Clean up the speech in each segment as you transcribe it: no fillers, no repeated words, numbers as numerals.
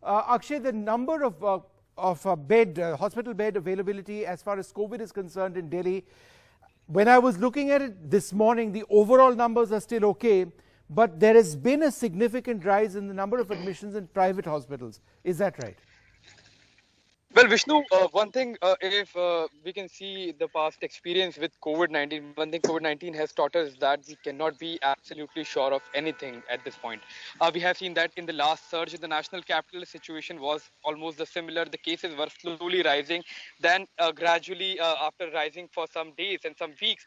Akshay, the number of hospital bed availability as far as COVID is concerned in Delhi, when I was looking at it this morning, the overall numbers are still okay, but there has been a significant rise in the number of admissions in private hospitals. Is that right? Well, Vishnu, one thing, if we can see the past experience with COVID-19, one thing COVID-19 has taught us that we cannot be absolutely sure of anything at this point. We have seen that in the last surge in the national capital, the situation was almost the similar. The cases were slowly rising. Then gradually, after rising for some days and some weeks,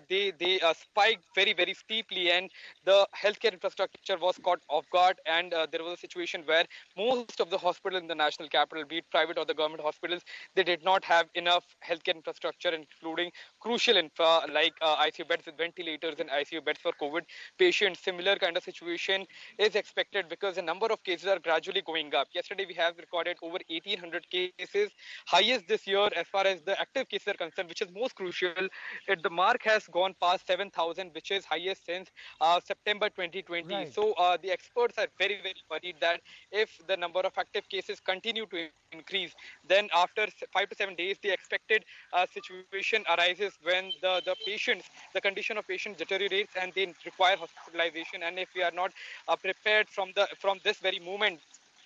they spiked very, very steeply, and the healthcare infrastructure was caught off guard. And there was a situation where most of the hospitals in the national capital, be it private or the government hospitals, they did not have enough healthcare infrastructure, including crucial infra like ICU beds with ventilators and ICU beds for COVID patients. Similar kind of situation is expected because the number of cases are gradually going up. Yesterday, we have recorded over 1,800 cases, highest this year as far as the active cases are concerned, which is most crucial. The mark has gone past 7,000, which is highest since September 2020. Right. So the experts are very, very worried that if the number of active cases continue to increase, then after 5 to 7 days, the expected situation arises when the condition of patients deteriorates and they require hospitalization. And if we are not prepared from this very moment,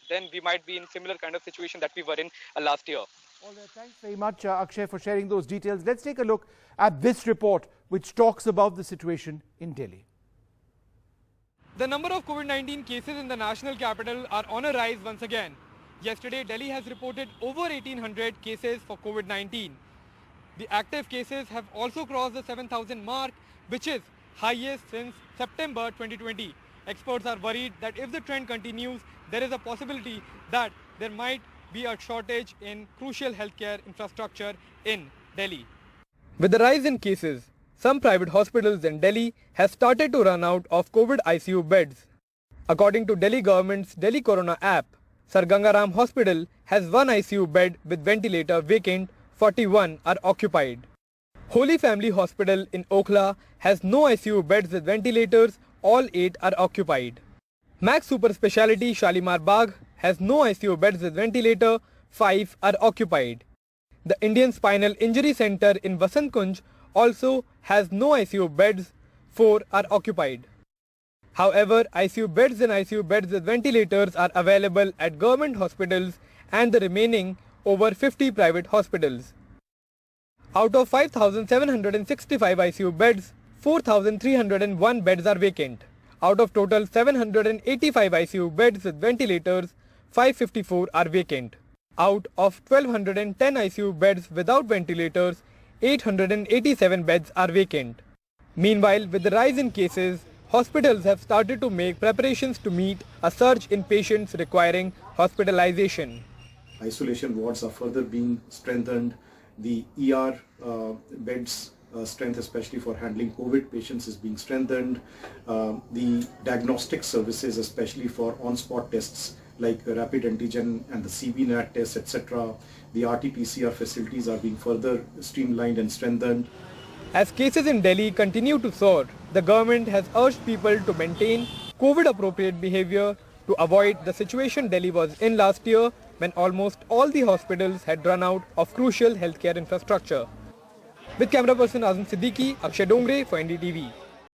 then we might be in similar kind of situation that we were in last year. All right, thanks very much, Akshay, for sharing those details. Let's take a look at this report, which talks about the situation in Delhi. The number of COVID-19 cases in the national capital are on a rise once again. Yesterday, Delhi has reported over 1,800 cases for COVID-19. The active cases have also crossed the 7,000 mark, which is highest since September 2020. Experts are worried that if the trend continues, there is a possibility that there might be a shortage in crucial healthcare infrastructure in Delhi. With the rise in cases, some private hospitals in Delhi have started to run out of COVID ICU beds. According to Delhi government's Delhi Corona app, Sir Ganga Ram Hospital has one ICU bed with ventilator vacant, 41 are occupied. Holy Family Hospital in Okhla has no ICU beds with ventilators, all 8 are occupied. Max Super Speciality Shalimar Bagh has no ICU beds with ventilator, 5 are occupied. The Indian Spinal Injury Center in Vasant Kunj also has no ICU beds, 4 are occupied. However, ICU beds and ICU beds with ventilators are available at government hospitals and the remaining over 50 private hospitals. Out of 5,765 ICU beds, 4,301 beds are vacant. Out of total 785 ICU beds with ventilators, 554 are vacant. Out of 1,210 ICU beds without ventilators, 887 beds are vacant. Meanwhile, with the rise in cases, hospitals have started to make preparations to meet a surge in patients requiring hospitalization. Isolation wards are further being strengthened. The ER beds strength, especially for handling COVID patients, is being strengthened. The diagnostic services, especially for on-spot tests like rapid antigen and the CBNAT tests, etc. The RT-PCR facilities are being further streamlined and strengthened. As cases in Delhi continue to soar, the government has urged people to maintain COVID-appropriate behavior to avoid the situation Delhi was in last year when almost all the hospitals had run out of crucial healthcare infrastructure. With camera person Azam Siddiqui, Akshay Dongre for NDTV.